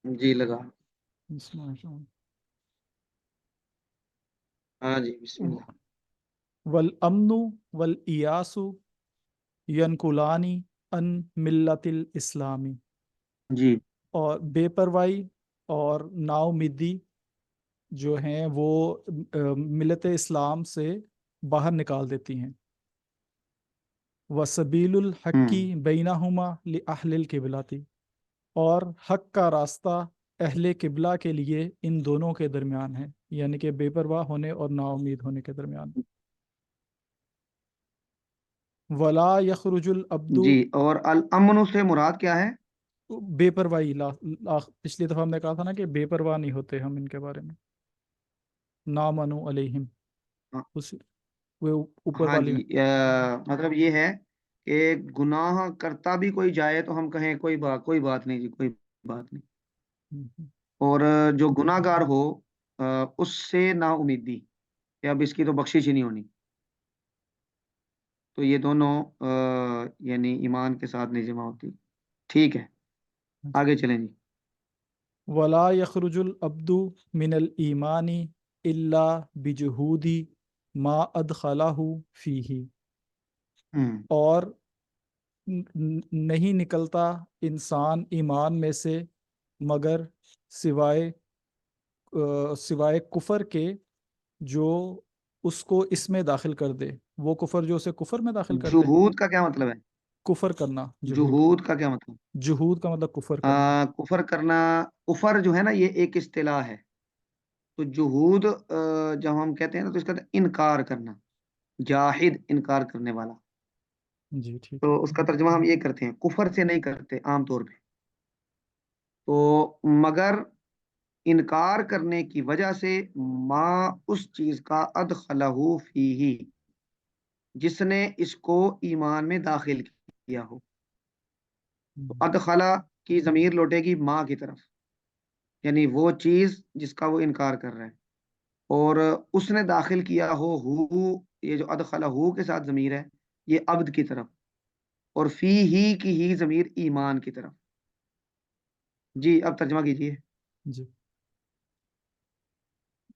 جی لگا. بسم اللہ. ہاں جی بسم اللہ. والامن والیاس ینقلانی ان ملت الاسلامی. جی. اور بے پرواہی اور نا امیدی جو ہیں وہ ملت اسلام سے باہر نکال دیتی ہیں. وسبیل الحقی بینہما لأہل القبلتی. اور حق کا راستہ اہل قبلہ کے لیے ان دونوں کے درمیان ہے، یعنی کہ بے پرواہ ہونے اور نا امید ہونے کے درمیان. ولا یخرج العبد. جی اور الامن سے مراد کیا ہے؟ بے پرواہی پچھلی دفعہ ہم نے کہا تھا نا کہ بے پرواہ نہیں ہوتے ہم ان کے بارے میں. نا منو علیہم، ہاں اس وہ اوپر ہاں والی. جی، مطلب یہ ہے کہ گناہ کرتا بھی کوئی جائے تو ہم کہیں کوئی بات نہیں جی، کوئی بات نہیں. اور جو گناہ گار ہو اس سے نا امیدی کہ اب اس کی تو بخشش ہی نہیں ہونی، تو یہ دونوں یعنی ایمان کے ساتھ نہیں جمع ہوتی. ٹھیک ہے، آگے چلیں جی. ولا یخرج العبد من الایمان الا بجہود ما ادخلہ فیہ. ہوں. اور نہیں نکلتا انسان ایمان میں سے مگر سوائے سوائے کفر کے جو اس کو اس میں داخل کر دے. وہ کفر جو اسے کفر میں داخل کر دے. جہود کا کیا مطلب ہے؟ کفر کرنا، جہود. جہود کا کیا مطلب؟ جہود کا مطلب کفر کرنا. کفر کرنا. کفر جو ہے نا یہ ایک اصطلاح ہے. تو جہود جب ہم کہتے ہیں نا تو اس کا انکار کرنا، جاہد انکار کرنے والا. جی ٹھیک تو ہے. اس کا ترجمہ ہم یہ کرتے ہیں، کفر سے نہیں کرتے عام طور پہ، تو مگر انکار کرنے کی وجہ سے ما اس چیز کا ادخلہ فیہ جس نے اس کو ایمان میں داخل کیا ہو. تو ادخلہ کی ضمیر لوٹے گی ماں کی طرف، یعنی وہ چیز جس کا وہ انکار کر رہا ہے. اور اس نے داخل کیا ہو یہ جو ادخلہ ہو کے ساتھ ضمیر ہے یہ عبد کی طرف، اور فی ہی کی ہی ضمیر ایمان کی طرف. جی اب ترجمہ کیجیے. جی.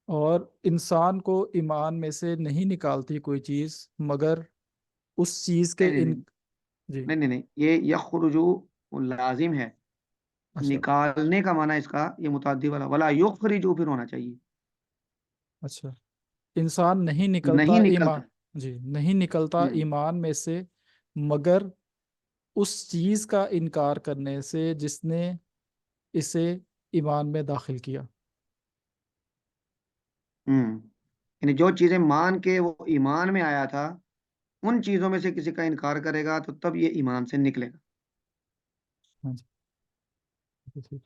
اور انسان کو ایمان میں سے نہیں نکالتی کوئی چیز مگر اس چیز کے نہیں نہیں جی. نہیں نہیں نہیں، یہ یخرجو لازم ہے. اچھا. نکالنے کا معنی اس کا یہ متعدی والا ولا یخرجو پھر ہونا چاہیے. اچھا، انسان نہیں نکلتا نہیں ایمان. نکلتا. جی، نہیں نکلتا ہوں. ایمان میں سے مگر اس چیز کا انکار کرنے سے جس نے اسے ایمان میں داخل کیا. یعنی جو چیزیں مان کے وہ ایمان میں آیا تھا ان چیزوں میں سے کسی کا انکار کرے گا تو تب یہ ایمان سے نکلے گا. ہاں جی.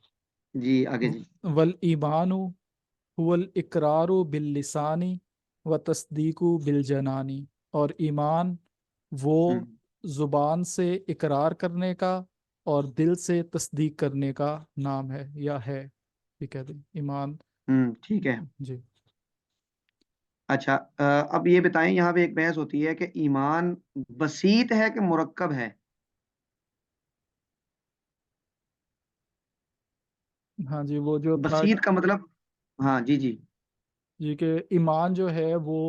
جی آگے جی. والایمان هو الاقرار باللسان و تصدیق بالجنانی. اور ایمان وہ ہوں. زبان سے اقرار کرنے کا اور دل سے تصدیق کرنے کا نام ہے یا ہے، یہ کہہ دیں ایمان. ٹھیک ہے. جی. اچھا اب یہ بتائیں، یہاں پہ ایک بحث ہوتی ہے کہ ایمان بسیط ہے کہ مرکب ہے؟ ہاں جی، وہ جو تھا بسیط کا مطلب، ہاں جی جی. جی کہ ایمان جو ہے وہ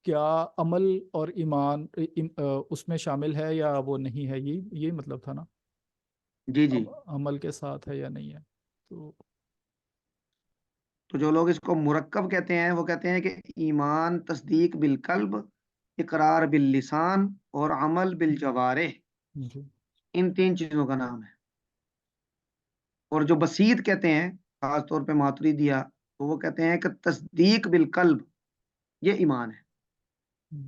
کیا عمل اور ایمان اس میں شامل ہے یا وہ نہیں ہے، یہ مطلب تھا نا. جی جی. عمل کے ساتھ ہے یا نہیں ہے. تو تو جو لوگ اس کو مرکب کہتے ہیں وہ کہتے ہیں کہ ایمان تصدیق بالقلب، اقرار باللسان اور عمل بالجوارح، جی. ان تین چیزوں کا نام ہے. اور جو بسیط کہتے ہیں خاص طور پہ ماتریدیہ، تو وہ کہتے ہیں کہ تصدیق بالقلب یہ ایمان ہے.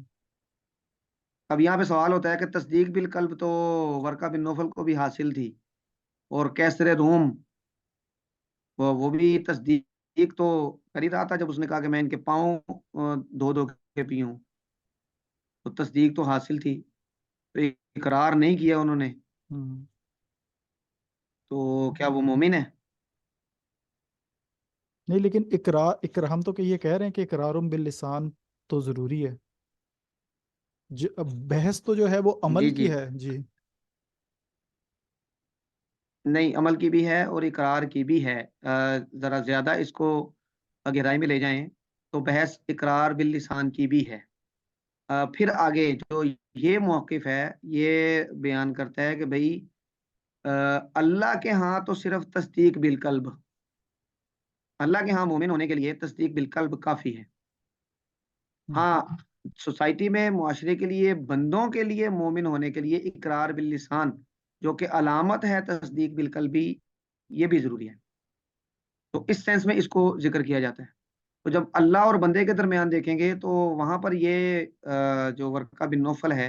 اب یہاں پہ سوال ہوتا ہے کہ تصدیق بالقلب تو ورقہ بن نوفل کو بھی حاصل تھی، اور کیسر روم وہ بھی تصدیق تو کر ہی رہا تھا جب اس نے کہا کہ میں ان کے پاؤں دھو دھو کے پیوں. تو تصدیق تو حاصل تھی، تو اقرار نہیں کیا انہوں نے، تو کیا وہ مومن ہے؟ نہیں، لیکن اقرار ہم تو کہ یہ کہہ رہے ہیں کہ اقرار باللسان تو ضروری ہے. اب بحث تو جو ہے وہ جی عمل جی. کی ہے. جی. نہیں، عمل کی بھی ہے اور اقرار کی بھی ہے۔ ذرا زیادہ اس کو گہرائی میں لے جائیں تو بحث اقرار باللسان کی بھی ہے۔ پھر آگے جو یہ موقف ہے یہ بیان کرتا ہے کہ بھئی اللہ کے ہاں تو صرف تصدیق بالقلب، اللہ کے ہاں مومن ہونے کے لیے تصدیق بالقلب کافی ہے۔ ہاں، سوسائٹی میں، معاشرے کے لیے، بندوں کے لیے مومن ہونے کے لیے اقرار باللسان جو کہ علامت ہے تصدیق بالقلبی، یہ بھی ضروری ہے۔ تو اس سینس میں اس کو ذکر کیا جاتا ہے۔ تو جب اللہ اور بندے کے درمیان دیکھیں گے تو وہاں پر یہ جو ورقہ بن نوفل ہے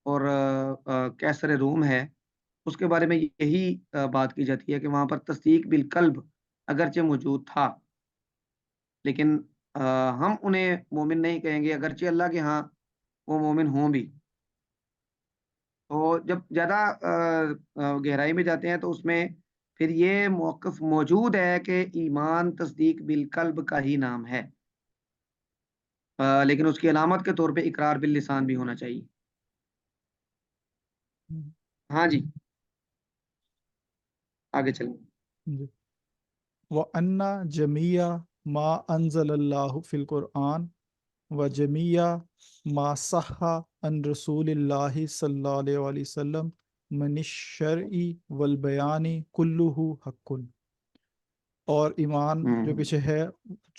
اور کیسر روم ہے، اس کے بارے میں یہی بات کی جاتی ہے کہ وہاں پر تصدیق بالقلب اگرچہ موجود تھا، لیکن ہم انہیں مومن نہیں کہیں گے اگرچہ اللہ کے ہاں وہ مومن ہوں بھی۔ تو جب زیادہ گہرائی میں جاتے ہیں تو اس میں پھر یہ موقف موجود ہے کہ ایمان تصدیق بالقلب کا ہی نام ہے، لیکن اس کی علامت کے طور پہ اقرار باللسان بھی ہونا چاہیے۔ ہاں جی، آگے چلیں۔ جی۔ وَأَنَّ جَمِيعَ مَا أَنزَلَ اللَّهُ فِي الْقُرْآنِ وَجَمِيعَ مَا صَحَّ عَنْ رَسُولِ اللَّهِ صلی اللہ علیہ وسلم مِنَ الشَّرْعِ وَالْبَيَانِ كُلُّهُ حَقٌّ۔ اور ایمان جو ہوں، پیچھے ہے،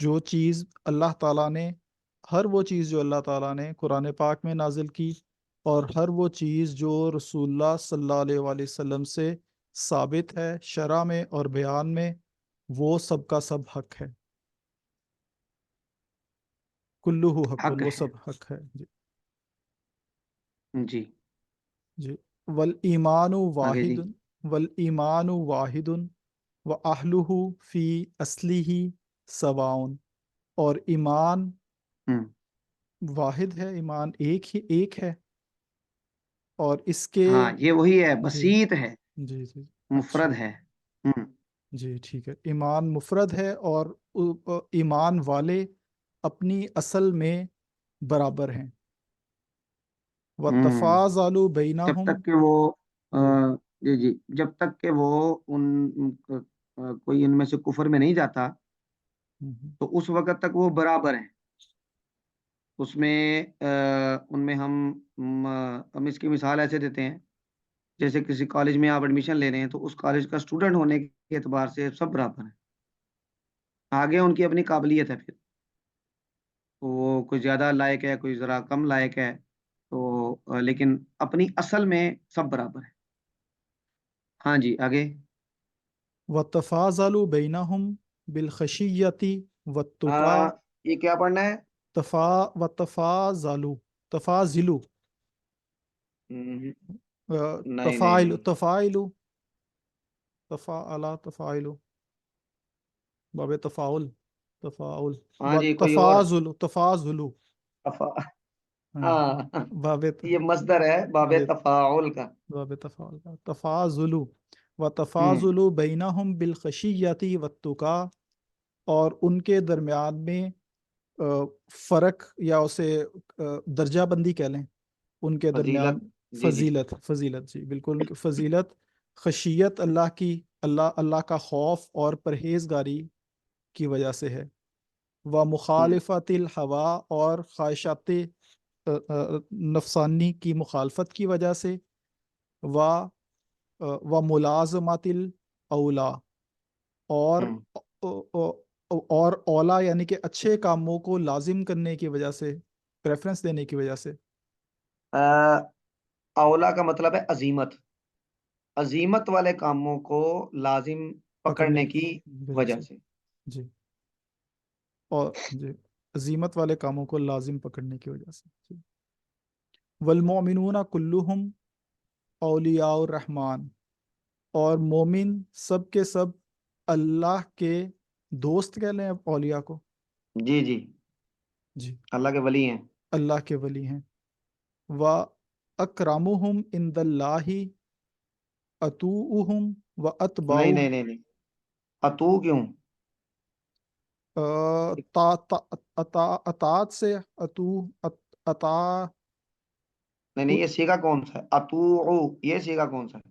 جو چیز اللہ تعالیٰ نے، ہر وہ چیز جو اللہ تعالیٰ نے قرآن پاک میں نازل کی، اور ہر وہ چیز جو رسول اللہ صلی اللہ علیہ وآلہ وسلم سے ثابت ہے شرع میں اور بیان میں، وہ سب کا سب حق ہے۔ کلہ حق، حق وہ ہے۔ سب حق ہے۔ جی جی، جی۔ والایمان آگے جی۔ واحد، والایمان واحد واہلہ فی اصلہ سواؤن۔ اور ایمان ہوں، واحد ہے، ایمان ایک ہے، اور اس کے، ہاں یہ وہی ہے، جی بسیط ہے، جی جی، اچھا، مفرد ہے۔ ہوں، جی ٹھیک ہے، ایمان مفرد ہے، اور ایمان والے اپنی اصل میں برابر ہیں۔ ہوں، وَتَفَاضَلُ جب بَيْنَهُمْ۔ تک کہ وہ جی جی جی، جب تک کہ وہ کوئی ان میں سے کفر میں نہیں جاتا تو اس وقت تک وہ برابر ہیں۔ اس میں ان میں ہم اس کی مثال ایسے دیتے ہیں، جیسے کسی کالج میں آپ ایڈمیشن لے رہے ہیں تو اس کالج کا اسٹوڈنٹ ہونے کے اعتبار سے سب برابر ہیں، آگے ان کی اپنی قابلیت ہے، پھر وہ کوئی زیادہ لائق ہے، کوئی ذرا کم لائق ہے، تو لیکن اپنی اصل میں سب برابر ہے۔ ہاں جی، آگے۔ وَتَفَاضَلُ بَيْنَهُمْ بِالْخَشِيَّةِ وَالتُّقَىٰ۔ یہ کیا پڑھنا ہے؟ وَتَفَاضَلُ، تفاضلو، ہم، نہیں نہیں تفاعل، نہیں، تفاعل، تفاعل، باب تفاعل، تفاعل، ہاں جی، کوئی اور؟ وتفاضل، تفاضل، تفا- ہاں، ہاں، باب یہ مصدر ہے باب باب تفاعل کا۔ باب تفاعل کا تفاضل، ہوں، وتفاضل بینہم بالخشیۃ والتقیٰ۔ اور ان کے درمیان میں فرق، یا اسے درجہ بندی کہہ لیں، ان کے فضیلت، درمیان جی جی، فضیلت، جی بالکل، ان کی فضیلت، خشیت اللہ کی، اللہ کا خوف اور پرہیزگاری کی وجہ سے ہے، و ہوں، مخالفت الہوا، اور خواہشات نفسانی کی مخالفت کی وجہ سے، و ملازمت الاولا، اور ہوں۔ اور اولا یعنی کہ اچھے کاموں کو لازم کرنے کی وجہ سے، پریفرنس دینے کی وجہ سے۔ اولا کا مطلب ہے عظیمت، عظیمت والے کاموں کو لازم پکڑنے پکڑنے کی کی وجہ وجہ سے، سے۔ جی، اور جی، عظیمت والے کاموں کو لازم پکڑنے کی وجہ سے، جی۔ والمؤمنون کلہم اولیاء الرحمن۔ اور مومن سب کے سب اللہ کے دوست کہہ لیں اب اولیاء کو، جی جی، جی، اللہ کے ولی ہیں۔ اللہ کے ولی ہیں۔ و اکرمہم عند اللہ اتوؤہم و نہیں اتباؤہم۔ نہیں نہیں نہیں، اتو کیوں؟ اطاعت سے اتو، اطاع، نہیں نہیں، یہ سیگا کون سا ہے؟ اتو، یہ سیگا کون سا ہے؟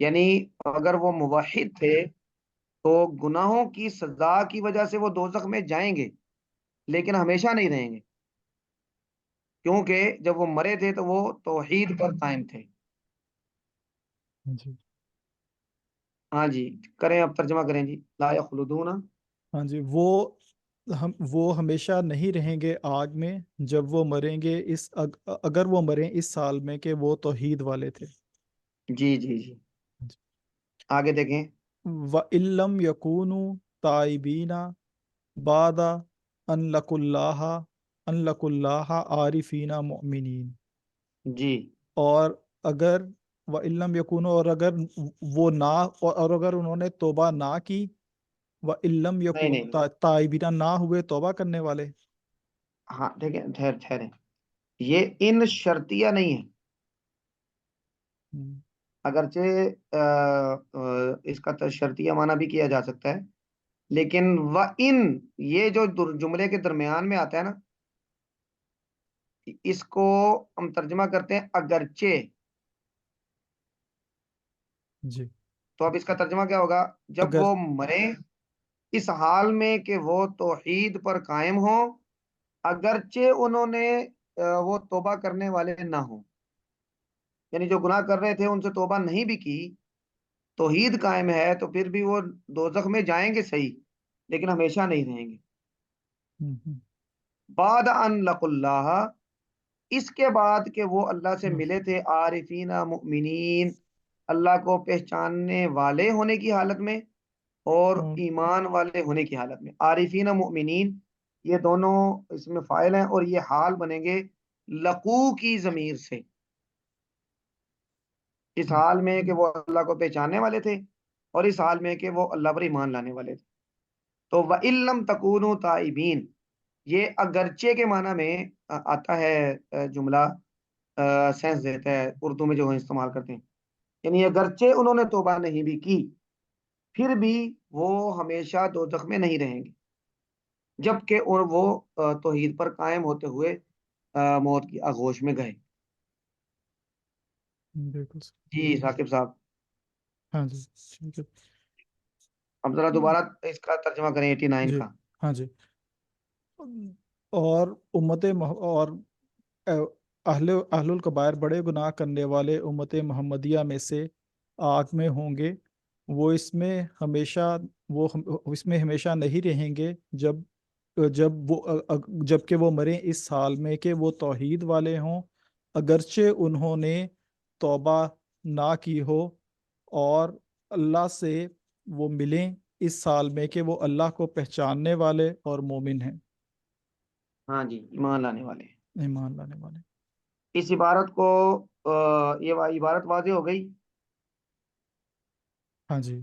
یعنی اگر وہ موحد تھے تو گناہوں کی سزا کی وجہ سے وہ دوزخ میں جائیں گے لیکن ہمیشہ نہیں رہیں گے، کیونکہ جب وہ مرے تھے تو وہ توحید پر قائم تھے۔ جی ہاں جی، کریں، اب ترجمہ کریں جی، لا یخلدون۔ ہاں جی، وہ ہمیشہ نہیں رہیں گے آگ میں جب وہ مریں گے اگر وہ مریں اس سال میں کہ وہ توحید والے تھے۔ جی جی جی، آگے دیکھیں۔ وَإِلَّمْ يَكُونُوا تَائِبِينَ بَعْدَ أَن لَقُوا اللَّهَ عَارِفِينَ مُؤْمِنِينَ، جی اور اگر وَإِلَّمْ يَكُونُوا، اور اگر وہ نہ، اور اگر انہوں نے توبہ نہ کی، وَإِلَّمْ نہیں نہیں نہیں، يَكُونُوا تَائِبِينَ، نہ ہوئے توبہ کرنے والے۔ ہاں دیکھیں، ٹھہریں، یہ ان شرطیہ نہیں ہے، ہم، اگرچہ اس کا شرطیہ معنی بھی کیا جا سکتا ہے، لیکن ان یہ جو جملے کے درمیان میں آتا ہے نا، اس کو ہم ترجمہ کرتے ہیں اگرچہ۔ جی، تو اب اس کا ترجمہ کیا ہوگا؟ جب اگر وہ مرے اس حال میں کہ وہ توحید پر قائم ہوں، اگرچہ انہوں نے وہ توبہ کرنے والے نہ ہوں، یعنی جو گناہ کر رہے تھے ان سے توبہ نہیں بھی کی، توحید قائم ہے، تو پھر بھی وہ دوزخ میں جائیں گے صحیح، لیکن ہمیشہ نہیں رہیں گے۔ ہم، بعد ان لقوا اللہ، اس کے بعد کہ وہ اللہ سے ہم، ملے تھے، عارفین مؤمنین، اللہ کو پہچاننے والے ہونے کی حالت میں اور اور ایمان والے ہونے کی حالت میں۔ عارفین مؤمنین یہ دونوں اس میں فاعل ہیں، اور یہ حال بنیں گے لقو کی ضمیر سے، اس ہم، حال میں کہ وہ اللہ کو پہچاننے والے تھے اور اس حال میں کہ وہ اللہ پر ایمان لانے والے تھے۔ تو وَإِلَّمْ تَكُونُوا تَائِبِينَ، یہ اگرچہ کے معنی میں آتا ہے، جملہ سینس دیتا ہے اردو میں جو ہم استعمال کرتے ہیں، یعنی اگرچہ انہوں نے توبہ نہیں بھی کی، پھر بھی وہ ہمیشہ دوزخ میں نہیں رہیں گے، جبکہ وہ توحید پر قائم ہوتے ہوئے موت کی آغوش میں گئے۔ بالکل صحیح۔ جی ثاقب صاحب، ہاں جی، ٹھیک ہے۔ اب ذرا دوبارہ اس کا ترجمہ کریں 89 جی، کا۔ ہاں جی، اور اور اہل الکبائر، بڑے گناہ کرنے والے امت محمدیہ میں سے آگ میں ہوں گے، وہ اس میں ہمیشہ اس میں ہمیشہ نہیں رہیں گے جب کہ وہ مریں اس حال میں کہ وہ توحید والے ہوں، اگرچہ انہوں نے توبہ نہ کی ہو، اور اللہ سے وہ ملیں اس سال میں کہ وہ اللہ کو پہچاننے والے اور مومن ہیں، ہاں جی، ایمان لانے والے۔ ایمان لانے والے۔ اس عبارت کو یہ عبارت واضح ہو گئی؟ ہاں جی،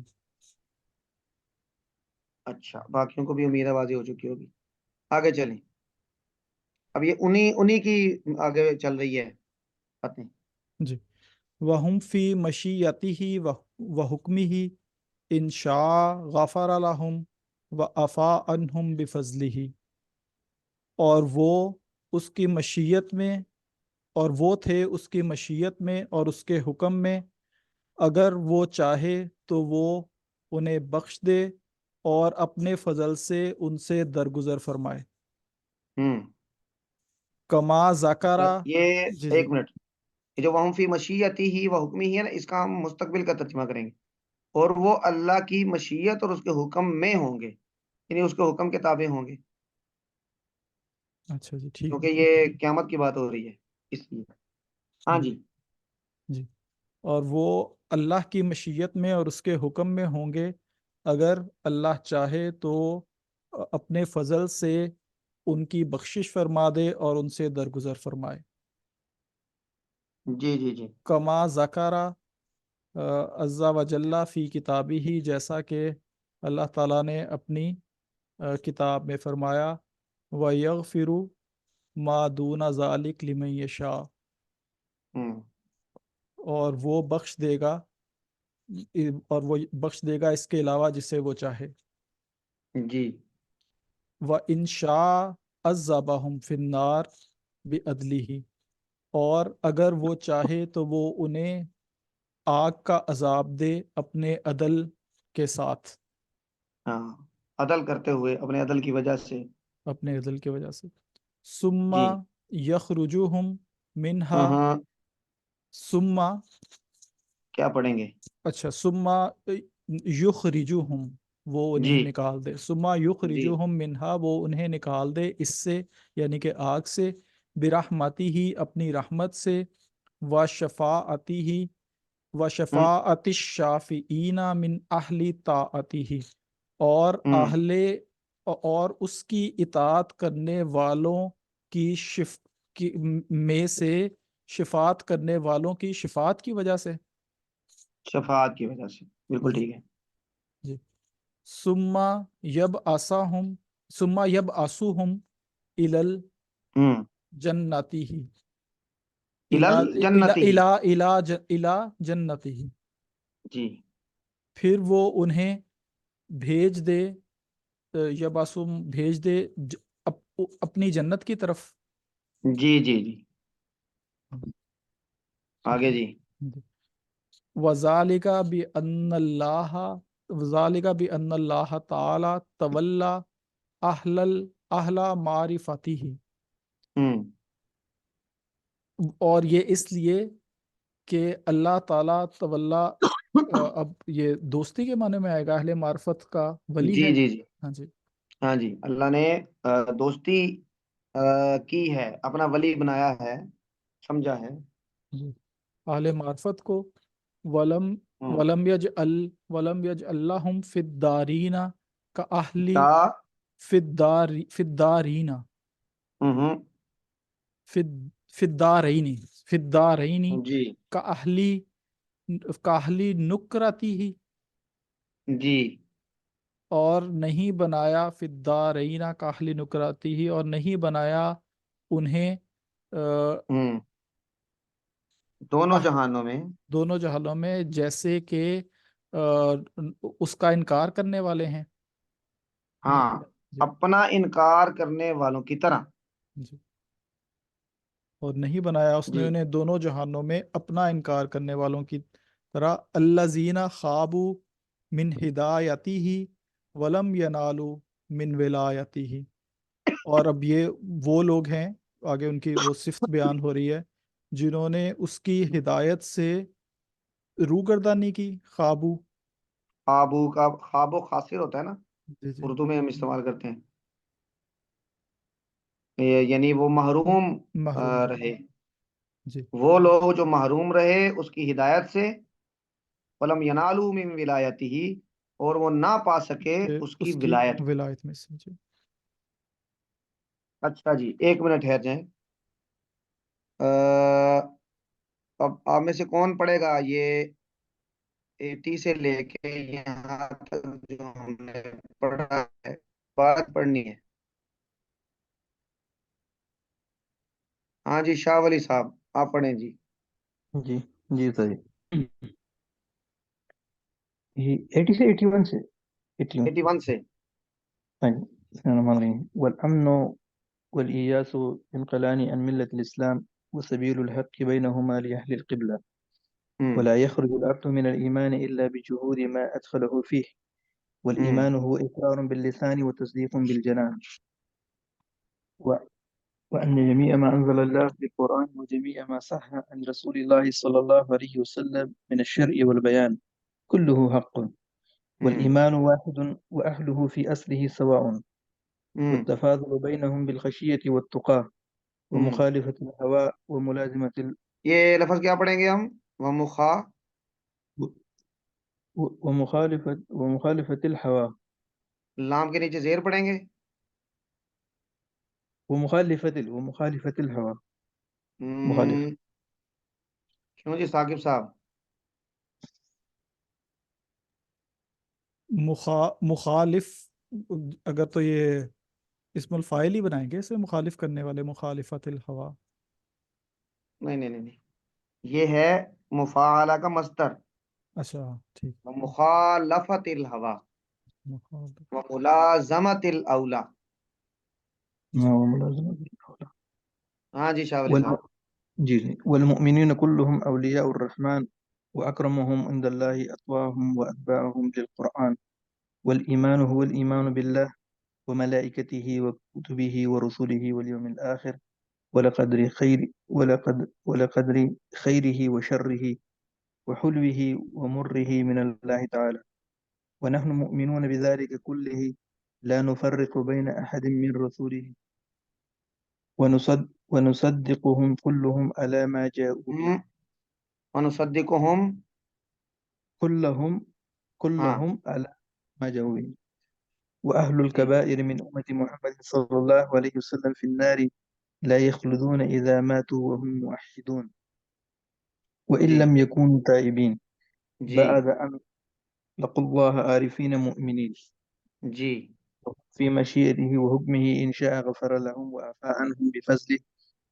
اچھا، باقیوں کو بھی امید ہے واضح ہو چکی ہوگی۔ آگے چلیں، اب یہ انہی کی آگے چل رہی ہے باتیں۔ جی، وَهُمْ فِي مَشِيَّتِهِ وَحُكْمِهِ إِنْ شَاءَ غَفَرَ لَهُمْ وَعَفَا عَنْهُمْ بِفَضْلِهِ، اور وہ اس کی مشیت میں، اور وہ تھے اس کی مشیت میں اور اس کے حکم میں، اگر وہ چاہے تو وہ انہیں بخش دے اور اپنے فضل سے ان سے درگزر فرمائے۔ ہوں کما ذکرہ۔ یہ جی جی، ایک منٹ، یہ جو وہم فی مشیتی ہی و حکمی ہی ہے نا، اس کا ہم مستقبل کا ترجمہ کریں گے، اور وہ اللہ کی مشیت اور اس کے حکم میں ہوں گے، یعنی اس کے حکم کے تابع ہوں گے، اچھا جی، ٹھیک کیونکہ ہے۔ یہ قیامت کی بات ہو رہی ہے اس لیے۔ ہاں جی جی، جی، اور وہ اللہ کی مشیت میں اور اس کے حکم میں ہوں گے، اگر اللہ چاہے تو اپنے فضل سے ان کی بخشش فرما دے اور ان سے درگزر فرمائے۔ جی جی جی، کما ذکرہ عز و جل فی کتابی ہی، جیسا کہ اللہ تعالیٰ نے اپنی کتاب میں فرمایا، وَيَغْفِرُ مَا دُونَ ذَلِكَ لِمَن یشاء، ہوں اور وہ بخش دے گا، اس کے علاوہ جسے وہ چاہے۔ جی وَإِنْ شَاءَ عَذَّبَهُمْ فِي النَّارِ بِعَدْلِهِ، اور اگر وہ چاہے تو وہ انہیں آگ کا عذاب دے اپنے عدل کے ساتھ، ہاں، عدل کرتے ہوئے اپنے عدل کی وجہ سے. اپنے عدل کی وجہ سے. ثم جی. یخرجوہم منہا، ہاں، ثم، کیا پڑھیں گے؟ اچھا، ثم یخرجوہم، وہ جی انہیں نکال دے. ثم جی. یخرجوہم منہا، وہ انہیں نکال دے اس سے، یعنی کہ آگ سے، برحمتی ہی، اپنی رحمت سے، وشفاعتی ہی، وشفاعت الشافعین من اہل طاعتہ، اور ہوں. اہل، اور اس کی اطاعت کرنے والوں کی کی میں سے، شفاعت کرنے والوں کی شفاعت کی وجہ سے. شفاعت کی وجہ سے، بالکل جی ٹھیک ہے. جی. ثم یبعثہم، ثم یبعثہم الی ہوں. الجنتی ہی، الل جنتی ہی. الی جنتی ہی، جی. پھر وہ انہیں بھیج دے، یبعثہم بھیج دے اپنی جنت کی طرف. جی جی جی. آگے جی. وذالک بأن اللہ، وذالک بأن اللہ تعالی تولی اہل معرفتہ، ہوں. اور یہ اس لیے کہ اللہ تعالیٰ تولا، اب یہ دوستی کے معنی میں آئے گا، اہل معرفت کا ولی جی ہے. جی جی. ہاں جی. ہاں جی، اللہ نے دوستی کی ہے، اپنا ولی بنایا ہے، سمجھا ہے. جی. اہل معرفت کو، ولم ہوں. ولم یجعل ولم یجعل لہم فی الدارین کا اہلی، کا. فی الدارین، ہوں. فی الدارین، فی الدارین جی کا اہلی، کا اہلی نکرتی ہی، جی. اور نہیں بنایا فی الدارین کا اہلی نکرتی ہی، اور نہیں بنایا انہیں ہوں. دونوں آہ، جہانوں میں. دونوں جہانوں میں، جیسے کہ اس کا انکار کرنے والے ہیں. ہاں، جی اپنا انکار کرنے والوں کی طرح. جی. اور نہیں بنایا اس نے جی. انہیں دونوں جہانوں میں اپنا انکار کرنے والوں کی طرح. الذین خابوا من ہدایتی ہی ولم ینالوا من ولایتی ہی. اور اب یہ وہ لوگ ہیں، آگے ان کی وہ صفت بیان ہو رہی ہے، جنہوں نے اس کی ہدایت سے روگردانی کی. خابو، خوابو کا خواب و خاصر ہوتا ہے نا، جی جی، اردو میں ہم استعمال کرتے ہیں. یعنی وہ محروم محروم رہے. رہے. جی. وہ لوگ جو محروم رہے اس کی ہدایت سے، ولم ینالوا من ولایتہ، اور وہ نہ پا سکے کہ اس کی اس کی ولایت. ولایت میں سے. جی. اچھا جی، ایک منٹ ٹھہر جائیں. اب آپ میں سے کون پڑھے گا یہ 80 سے لے کے یہاں تک جو ہم نے پڑھا ہے، بات پڑھنی ہے. ہاں جی، شاہ ولی صاحب آپ پڑھیں جی. جی جی صحیح. یہ 80 سے 81 سے 81. 81 سے. طيب بسم الله الرحمن الرحيم. والأمن والإياس ينقلان عن ملة الإسلام وسبيل الحق بينهما لأهل القبلة، ہوں. ولا يخرج العبد من الإيمان إلا بجهود ما أدخله فيه، ہوں. والإيمان هو إقرار باللسان وتصديق بالجنان، وأن جميع ما أنزل الله في القرآن وجميع ما صح عن رسول الله صلى الله عليه وسلم من الشرع والبيان كله حق، ہوں. والإيمان واحد وأهله في أصله سواء، ہوں. والتفاضل بينهم بالخشية والتقى، ہوں. ومخالفة الهوى وملازمة یہ لفظ کیا پڑھیں گے ہم؟ ومخالفة الهوى لام کے نیچے زیر پڑھیں گے. ومخالفة الهوى ہوں. مخالف. کیوں جی ثاقب صاحب؟ مخالف، اگر تو یہ اسم الفاعل ہی بنائیں گے اسے، مخالف کرنے والے، مخالفت الہوا. نہیں نہیں نہیں نہیں، یہ ہے مفاعلہ کا مصدر. اچھا ٹھیک. مخالفت الہوا مخالف. وملازمت الاولا. جی. وملازمة الهوى. ہاں جی شاہ ولی صاحب. جی والمؤمنين كلهم أولياء الرحمن وأكرمهم عند الله أتقاهم وأتباعهم للقرآن. والإيمان هو الإيمان بالله وملائكته وكتبه ورسله واليوم الآخر ولقدر خيره وشره وحلوه ومره من الله تعالى، ونحن مؤمنون بذلك كله لا نفرق بين أحد من رسوله ونصدقهم كلهم على ما جاءوا به. ونصدقهم. كلهم ہاں كلهم على ما جاءوا به. وأهل جی الكبائر من أمة محمد صلى الله عليه وسلم في النار لا يخلدون إذا ماتوا وهم موحدون وإن جی لم يكونوا تائبين جی بعد أن لقوا الله عارفين مؤمنين جی في مشيئته وحكمه إن شاء غفر لهم وعفى عنهم بفضله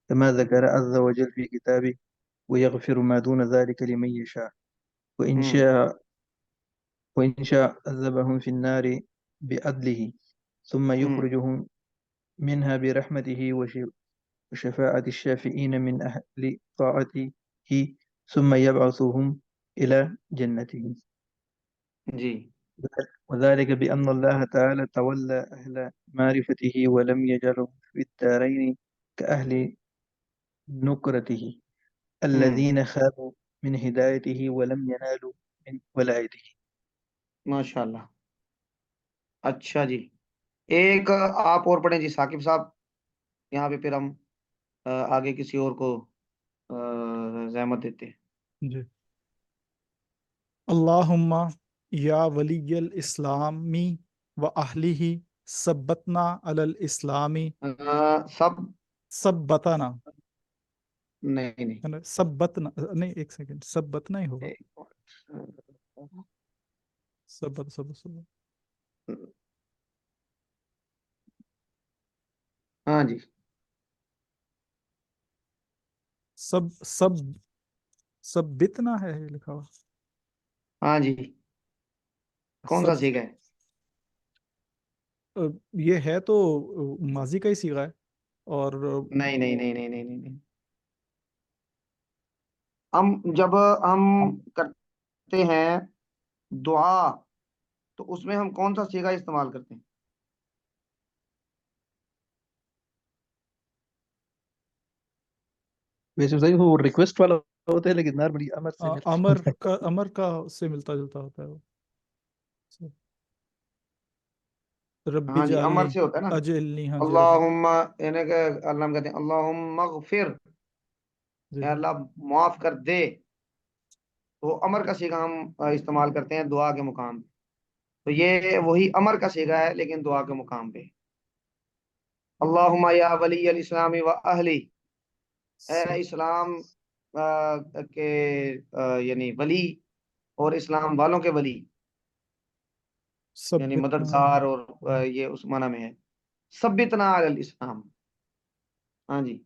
كما ذكر عز وجل في كتابه ويغفر ما دون ذلك لمن يشاء وإن ہوں شاء وإن شاء عذبهم في النار بعدله ثم ہوں يخرجهم منها برحمته وشفاعة الشافعين من أهل طاعته ثم يبعثهم إلى جنته. جی وذلك بأن الله تعالى تولى أهل معرفته ولم يجعلهم في الدارين كأهل نكرته ہوں الذين خابوا من هدايته ولم ينالوا من ولايته. ماشاء اللہ. اچھا جی، ایک آپ اور پڑھیں جی ثاقب صاحب، یہاں پہ پھر ہم آگے کسی اور کو زحمت دیتے ہیں. جی. اللہم یا ولی الاسلامی و اہلہ ثبتنا علی الاسلامی سب ثبتنا نہیں نہیں ثبتنا نہیں ایک سیکنڈ ثبتنا ہی ہوگا. ایک منٹ. ثبت ہاں جی ثبتنا ہے لکھا ہوا. ہاں جی، کون سا سب سیکھا ہے؟ یہ ہے تو ماضی کا ہی صیغہ ہے اور نہیں نہیں نہیں نہیں نہیں نہیں نہیں. جب ہم کرتے ہیں دعا تو اس میں ہم کون سا صیغہ استعمال کرتے ہیں؟ ویسے صحیح وہ ریکویسٹ والا ہوتا ہے لیکن نارملی امر سے ملتا امر کا سے ملتا جلتا ہوتا ہے وہ. ربی ہاں جی، امر جعلنی سے ہوتا ہے نا. اجلنی. ہاں جی اللہم یعنی کہ اللہ ہم کہتے ہیں اللہم اغفر، اے اللہ معاف کر دے، تو امر کا صیغہ ہم استعمال کرتے ہیں دعا کے مقام پہ. تو یہ وہی امر کا صیغہ ہے لیکن دعا کے مقام پہ. اللہم یا ولی الاسلام و اہلی، اے اسلام کے یعنی ولی اور اسلام والوں کے ولی، یعنی مددگار، اور یہ اس معنی میں ہے ثبتنا علی الاسلام. ہاں جی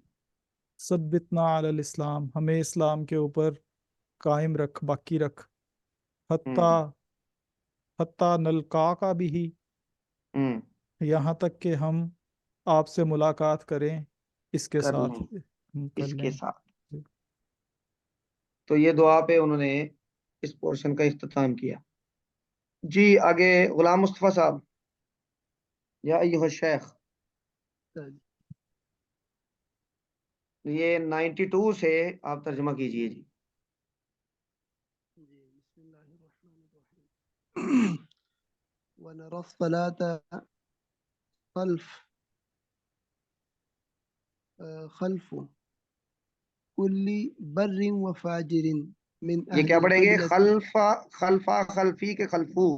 ثبتنا علی الاسلام، ہمیں اسلام کے اوپر قائم رکھ، باقی رکھ. حتی نلقا کا بھی، ہوں یہاں تک کہ ہم آپ سے ملاقات کریں اس کے کر ساتھ لیں کر اس کے لیں. ساتھ. تو یہ دعا پہ انہوں نے اس پورشن کا اختتام کیا. جی آگے غلام مصطفیٰ صاحب، یا ایھا الشیخ. یہ 92 سے آپ ترجمہ کیجئے جی. بسم الله الرحمن الرحيم. ونرى الصلاة خلف كل بر وفاجر من یہ أهل کیا پڑھیں گے؟ القبلة. خلفا خلفی کے خلفو.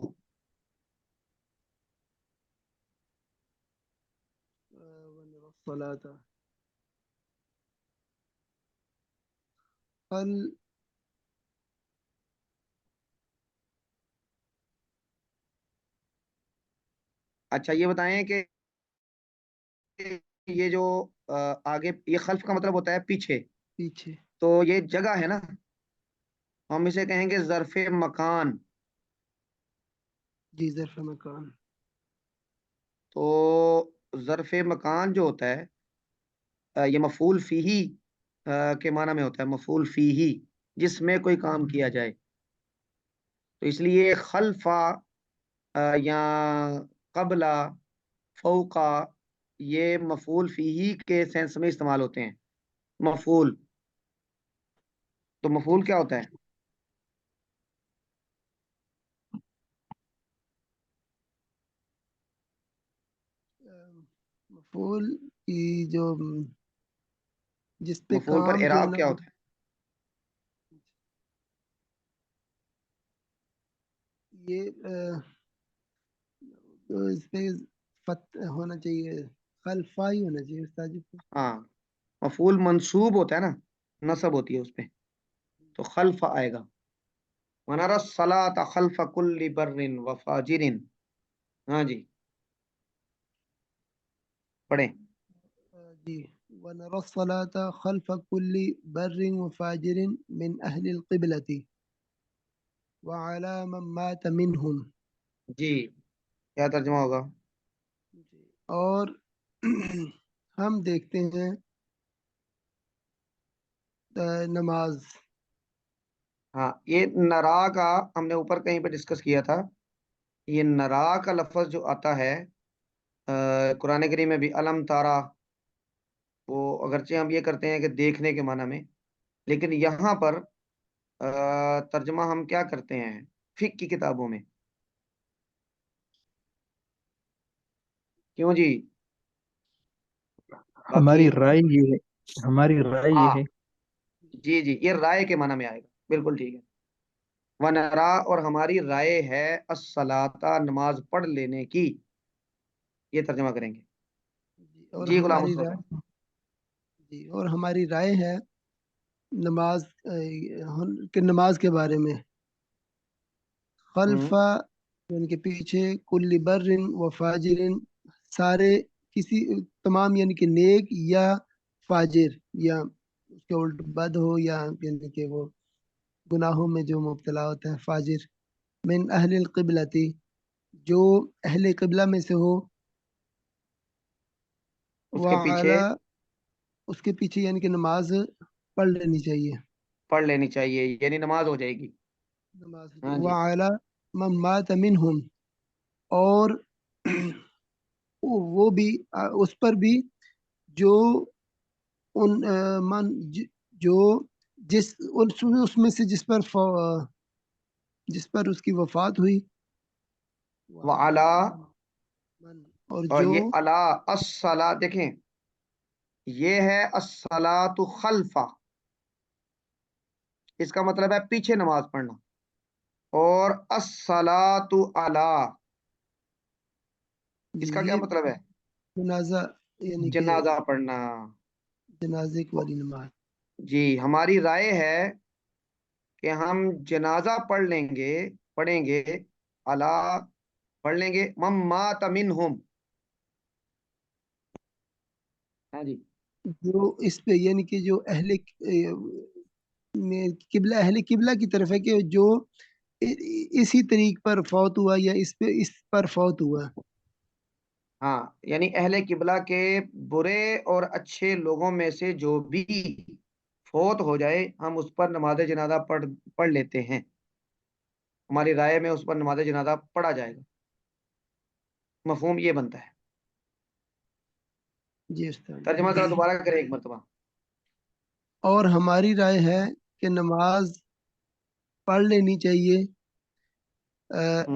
ونرى الصلاة اچھا یہ بتائیں کہ یہ جو آگے یہ خلف کا مطلب ہوتا ہے پیچھے، پیچھے. تو یہ جگہ ہے نا، ہم اسے کہیں گے ظرف مکان. جی ظرف مکان. تو ظرف مکان جو ہوتا ہے یہ مفعول فیہ کے معنی میں ہوتا ہے، مفعول فیہ جس میں کوئی کام کیا جائے. تو اس لیے خلفا یا قبلا، فوقا، یہ مفعول فیہ کے سینس میں استعمال ہوتے ہیں. مفعول، تو مفعول کیا ہوتا ہے؟ مفعول کی جو جس پہ مفعول پر کام جو ہے اعراب نا کیا ہوتا ہے؟ یہ تو اس پہ ہونا چاہیے، خلفا ہی ہونا چاہیے استاد جی کو. ہاں، مفعول منصوب ہوتا ہے نا، نصب ہوتی ہے اس پہ، تو خلف آئے گا. ونرى الصلاة خلف كل بر وفاجر. ہاں جی پڑھیں. جی، ونرى الصلاة خلف كل بر وفاجر من أهل القبلة وعلى من مات منهم. جی کیا ترجمہ ہوگا؟ اور ہم دیکھتے ہیں نماز. ہاں، یہ نرا کا ہم نے اوپر کہیں پہ ڈسکس کیا تھا. یہ نرا کا لفظ جو آتا ہے قرآن کریم میں بھی، علم تارا، وہ اگرچہ ہم یہ کرتے ہیں کہ دیکھنے کے معنی میں، لیکن یہاں پر ترجمہ ہم کیا کرتے ہیں فقہ کی کتابوں میں. کیوں جی؟ باقی ہماری رائے یہ ہے، ہماری رائے یہ ہاں ہے. جی جی، یہ رائے کے معنی میں آئے گا، بالکل ٹھیک ہے. ونرا، اور ہماری رائے ہے، الصلاۃ، نماز پڑھ لینے کی، یہ ترجمہ کریں گے. اور جی غلام ہماری مصطفیٰ. رائے، جی اور ہماری رائے ہے نماز کہ نماز کے بارے میں خلفا یعنی کہ پیچھے، کل بر و فاجر، سارے کسی تمام یعنی کہ نیک یا فاجر، یا اس کے الٹ بد ہو، یا یعنی کہ وہ گناہوں میں جو مبتلا ہوتا ہے فاجر. من اہل القبلتی، جو اہل قبلہ میں سے ہو. اس کے پیچھے وعلا، اس کے پیچھے یعنی کہ نماز پڑھ لینی چاہیے. پڑھ لینی چاہیے، یعنی نماز ہو جائے گی. نماز ہاں جی، وعلا من مات منہم، اور وہ بھی اس پر بھی جو ان من جو جس اس میں سے جس پر اس کی وفات ہوئی. وعلا، اور اور جو یہ علا الصلاۃ، دیکھیں یہ ہے الصلاۃ خلفا، اس کا مطلب ہے پیچھے نماز پڑھنا. اور الصلاۃ علی، اس کا کیا یہ مطلب ہے؟ جنازہ یعنی کہ جنازہ پڑھنا. جنازے کی والی نماز. جی ہماری رائے ہے کہ ہم جنازہ پڑھیں گے علی، پڑھ لیں گے من مات منہم. ہاں جی، جو اس پہ یعنی کہ جو قبلہ اہل قبلہ کی طرف ہے کہ جو اسی طریق پر فوت ہوا، یا اس پر فوت ہوا. ہاں، یعنی اہل قبلہ کے برے اور اچھے لوگوں میں سے جو بھی فوت ہو جائے، ہم اس پر نماز جنازہ پڑھ لیتے ہیں. ہماری رائے میں اس پر نماز جنازہ پڑھا جائے گا. مفہوم یہ بنتا ہے. جی استاد. ترجمہ ذرا دوبارہ کریں ایک مرتبہ. اور ہماری رائے ہے کہ نماز پڑھ لینی چاہیے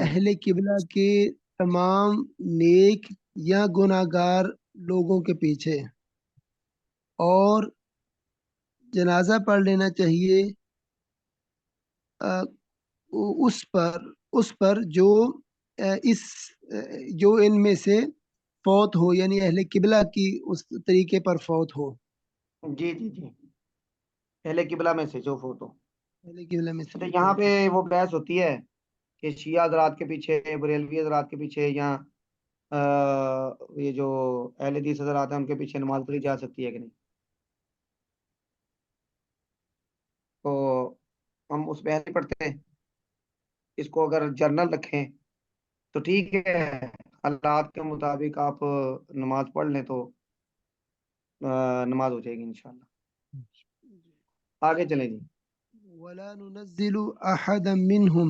اہل قبلہ کے تمام نیک یا گناہ گار لوگوں کے پیچھے، اور جنازہ پڑھ لینا چاہیے اس پر جو اس جو ان میں سے فوت ہو، یعنی اہل قبلہ کی اس طریقے پر فوت ہو. جی جی جی، اہل قبلہ میں سے جو فوت ہو. اہل قبلہ میں سے اچھا، جو یہاں فوت پہ ہو. وہ بحث ہوتی ہے کہ شیعہ حضرات کے پیچھے، بریلوی حضرات کے پیچھے، یا یہ جو اہل حدیث حضرات ہیں ان کے پیچھے نماز پڑھی جا سکتی ہے کہ نہیں. تو ہم اس بحث پڑھتے ہیں، اس کو اگر جرنل رکھیں تو ٹھیک ہے، حالات کے مطابق آپ نماز پڑھ لیں تو نماز ہو جائے گی انشاءاللہ. آگے چلیں جی. ولا ننزل احدا منهم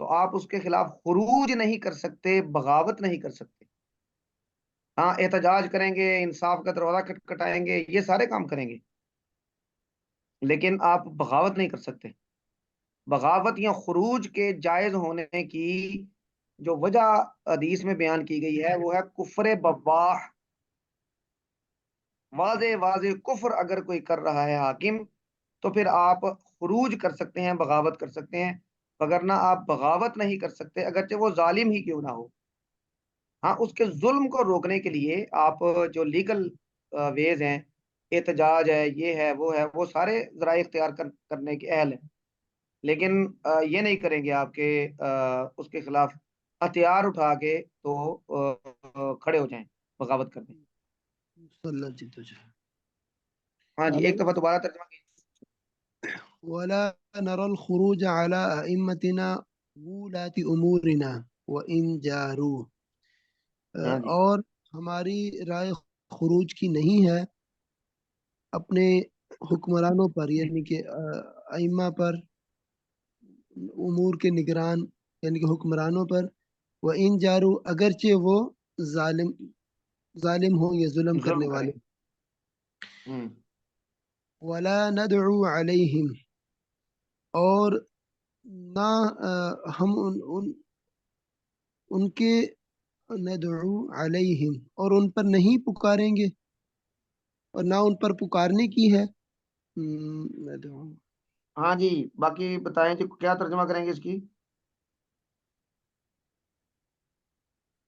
تو آپ اس کے خلاف خروج نہیں کر سکتے، بغاوت نہیں کر سکتے. ہاں احتجاج کریں گے، انصاف کا دروازہ کھٹکھٹائیں گے، یہ سارے کام کریں گے، لیکن آپ بغاوت نہیں کر سکتے. بغاوت یا خروج کے جائز ہونے کی جو وجہ حدیث میں بیان کی گئی ہے وہ ہے کفر بواح. واضح واضح کفر اگر کوئی کر رہا ہے حاکم تو پھر آپ خروج کر سکتے ہیں، بغاوت کر سکتے ہیں، وگرنہ آپ بغاوت نہیں کر سکتے اگرچہ وہ ظالم ہی کیوں نہ ہو. ہاں اس کے ظلم کو روکنے کے لیے آپ جو لیگل ویز ہیں، احتجاج ہے، یہ ہے، وہ سارے ذرائع اختیار کرنے کے اہل ہیں، لیکن یہ نہیں کریں گے آپ کے اس کے خلاف ہتھیار اٹھا کے تو کھڑے ہو جائیں بغاوت کرنے. اللہ جی تجھے ہاں جی، ایک دفعہ دوبارہ ترجمہ کیجیے. ولا نرى الخروج على أئمتنا ولاة أمورنا وإن جاروا. ہاں جی، اور ہماری رائے خروج کی نہیں ہے اپنے حکمرانوں پر، یعنی کہ ائمہ پر، امور کے نگران یعنی کہ حکمرانوں پر. وہ ان جارو اگرچہ وہ ظالم ہوں یا ظلم ظلم کرنے کریں. والے. ولا ندعو علیہم، اور نہ ہم ان کے ندعو علیہم، اور ان پر نہیں پکاریں گے، اور نہ ان پر پکارنے کی ہے. ندعو ہاں جی، باقی بتائیں جی کیا ترجمہ کریں گے اس کی.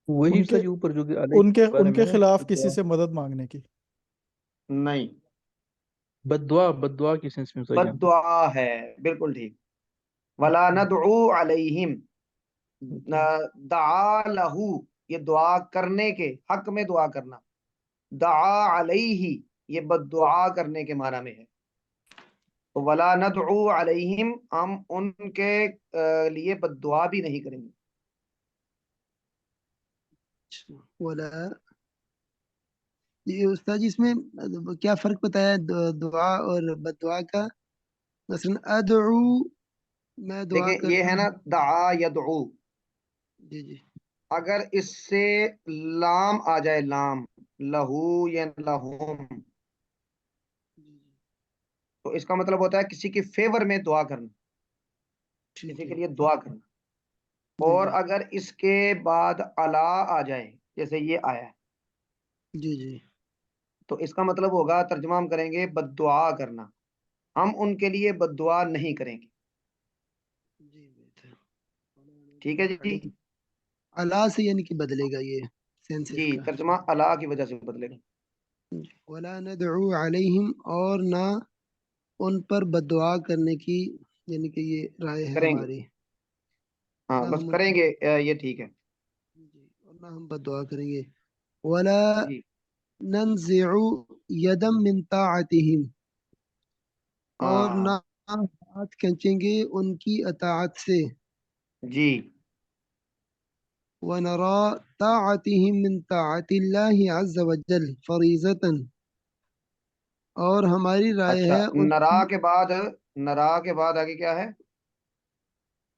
وہی ان کا کے جو اوپر جو کہ علیہ کے بارے ان میں کے ہے نا، خلاف دعا، کسی سے مدد مانگنے کی. نہیں، بد دعا کی سینس میں بد جان. دعا ہے، بالکل ٹھیک. ولا ندعو علیہم، دعا لہو، یہ دعا کرنے کے حق میں دعا کرنا. دعا علیہ، یہ بد دعا کرنے کے معنی میں ہے. تو ولا ندعو علیہم، ہم ان کے لیے بد دعا بھی نہیں کریں گے. ولا، یہ استاد جی اس میں کیا فرق بتایا دعا اور بد دعا کا؟ مثلا ادعو، میں دعا دیکھیں یہ کرتا ہے نا ہوں. دعا یدعو، جی جی اگر اس سے لام آ جائے، لام، لہو یا لہم، جی، تو اس کا مطلب ہوتا ہے کسی کے فیور میں دعا کرنا، ٹھیک کسی ہے. کے لیے دعا کرنا. جی اور جی اگر اس کے بعد الا آ جائے جیسے یہ آیا ہے، جی جی تو اس کا مطلب ہوگا، ترجمہ ہم کریں گے بد دعا کرنا. ہم ان کے لیے بد دعا نہیں کریں گے. جی بہتر. ٹھیک ہے جی. اللہ سے یعنی کہ بدلے گا یہ سینس جی اس کا. ترجمہ اللہ کی وجہ سے بدلے گا. ولا ندعو علیہم، اور نہ ان پر بد دعا کرنے کی، یعنی کہ یہ رائے ہے کریں گے، ہماری. ہاں نہ بس ہم ان کریں پر، گے، یہ ٹھیک ہے. جی، اور نہ ہم بد دعا کریں گے. ولا جی ننزع یدا من طاعتہم، اور ہاں نہ ہاتھ کھینچیں گے ان کی اطاعت سے. جی. ونرى طاعتهم من طاعت الله عز وجل فریضة، اور ہماری رائے اچھا، ہے ان نرا کی کے بعد، نرا کے بعد آگے کیا ہے؟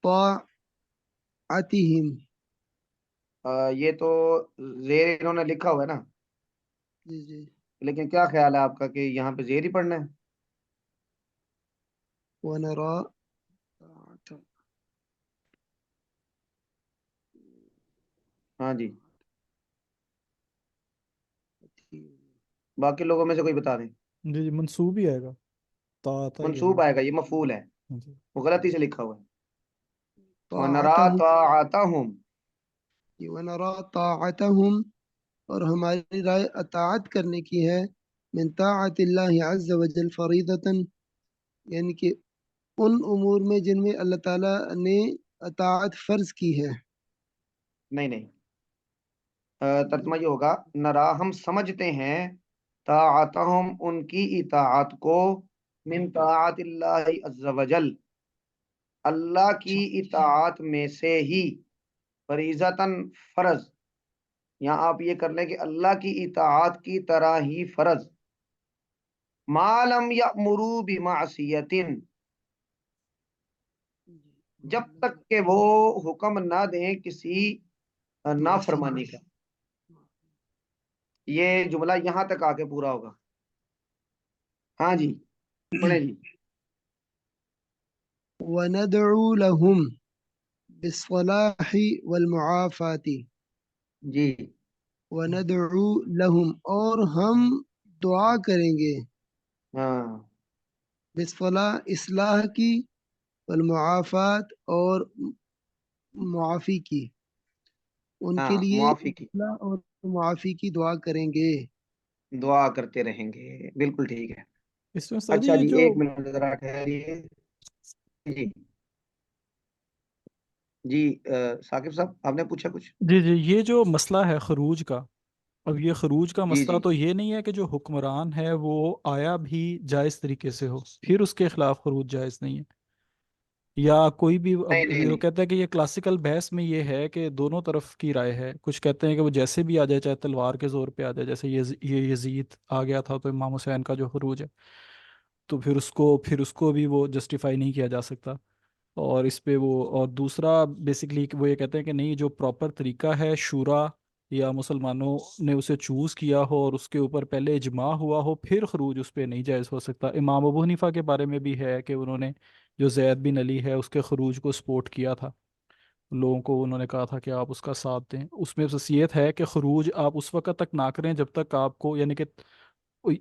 طاعتهم. یہ تو زیر انہوں نے لکھا ہوا ہے نا، جی جی لیکن کیا خیال ہے آپ کا کہ یہاں پہ زیر ہی پڑھنا ہے؟ ونرى ہاں جی، طاعتهم. باقی لوگوں میں سے کوئی بتا دیں. جی جی، منصوب ہی آئے گا، تا یہ منصوب آئے گا، یہ مفعول ہے، جی. وہ غلطی سے لکھا ہوا ہے. وَنَرَا طاعتهم، طَاعَتَهُمْ. ونرى طاعتهم، اور ہماری رائے اطاعت کرنے کی ہے. من طاعت اللہ عز وجل فریضة، یعنی کہ ان امور میں جن میں اللہ تعالیٰ نے اطاعت فرض کی ہے. نہیں نہیں، ترجمہ یہ ہوگا، نرا ہم سمجھتے ہیں، طاعتہم ان کی اطاعت کو، من طاعت اللہ عز وجل، اللہ کی اطاعت میں سے ہی، فریضتاً فرض، یا آپ یہ کر لیں کہ اللہ کی اطاعت کی طرح ہی فرض. ما لم یأمروا بمعصیت، جب تک کہ وہ حکم نہ دیں کسی نافرمانی کا. یہ جملہ یہاں تک آ کے پورا ہوگا. ہاں جی پڑھیں جی. وندعو لهم بالصلاح والمعافات. جی وندعو لهم، اور ہم دعا کریں گے ہاں بالصلاح، اصلاح کی، والمعافات، اور معافی کی، ان کے ہاں لیے معافی کی اصلاح اور معافی کی دعا کریں گے. دعا کرتے رہیں گے. بالکل ٹھیک ہے. اس میں سر جی اچھا یہ جی جو ایک منٹ ذرا ٹھہریے. جی جی ثاقب صاحب آپ نے پوچھا کچھ. جی یہ جو مسئلہ ہے خروج کا، اب یہ خروج کا جی مسئلہ جی تو یہ نہیں ہے کہ جو حکمران ہے وہ آیا بھی جائز طریقے سے ہو پھر اس کے خلاف خروج جائز نہیں ہے، یا کوئی بھی. نہیں اب نہیں وہ نہیں. کہتا ہے کہ یہ کلاسیکل بحث میں یہ ہے کہ دونوں طرف کی رائے ہے. کچھ کہتے ہیں کہ وہ جیسے بھی آ جائے، چاہے تلوار کے زور پہ آ جائے، جیسے یہ یزید آ گیا تھا تو امام حسین کا جو خروج ہے تو پھر اس کو بھی وہ جسٹیفائی نہیں کیا جا سکتا. اور اس پہ وہ، اور دوسرا بیسکلی وہ یہ کہتے ہیں کہ نہیں، جو پراپر طریقہ ہے شورا یا مسلمانوں نے اسے چوز کیا ہو اور اس کے اوپر پہلے اجماع ہوا ہو، پھر خروج اس پہ نہیں جائز ہو سکتا. امام ابو حنیفہ کے بارے میں بھی ہے کہ انہوں نے جو زید بن علی ہے اس کے خروج کو سپورٹ کیا تھا، لوگوں کو انہوں نے کہا تھا کہ آپ اس کا ساتھ دیں. اس میں خصیت ہے کہ خروج آپ اس وقت تک نہ کریں جب تک آپ کو، یعنی کہ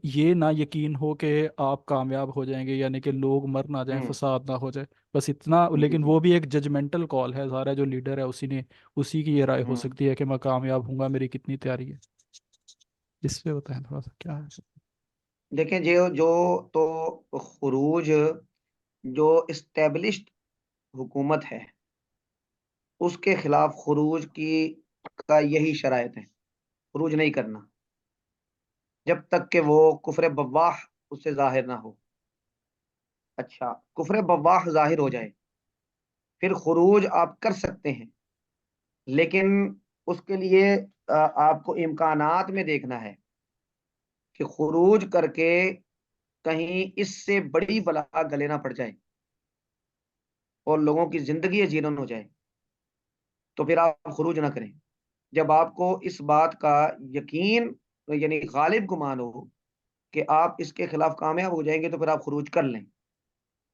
یہ نہ یقین ہو کہ آپ کامیاب ہو جائیں گے، یعنی کہ لوگ مر نہ جائیں، ہوں فساد نہ ہو جائے، بس اتنا. جی لیکن جی وہ بھی ایک ججمنٹل کال ہے، ظاہر ہے جو لیڈر ہے اسی کی یہ رائے ہو ہوں. سکتی ہے کہ میں کامیاب ہوں گا، میری کتنی تیاری ہے. اس پہ بتائیں تھوڑا سا کیا ہے. دیکھیں جو تو خروج جو اسٹیبلشڈ حکومت ہے اس کے خلاف خروج کا یہی شرائط ہے. خروج نہیں کرنا جب تک کہ وہ کفر بواح اس سے ظاہر نہ ہو. اچھا کفر بواح ظاہر ہو جائے پھر خروج آپ کر سکتے ہیں، لیکن اس کے لیے آپ کو امکانات میں دیکھنا ہے کہ خروج کر کے کہیں اس سے بڑی بلا گلے نہ پڑ جائے اور لوگوں کی زندگی جیرن ہو جائے، تو پھر آپ خروج نہ کریں. جب آپ کو اس بات کا یقین یعنی غالب گمان ہو کہ آپ اس کے خلاف کامیاب ہو جائیں گے تو پھر آپ خروج کر لیں.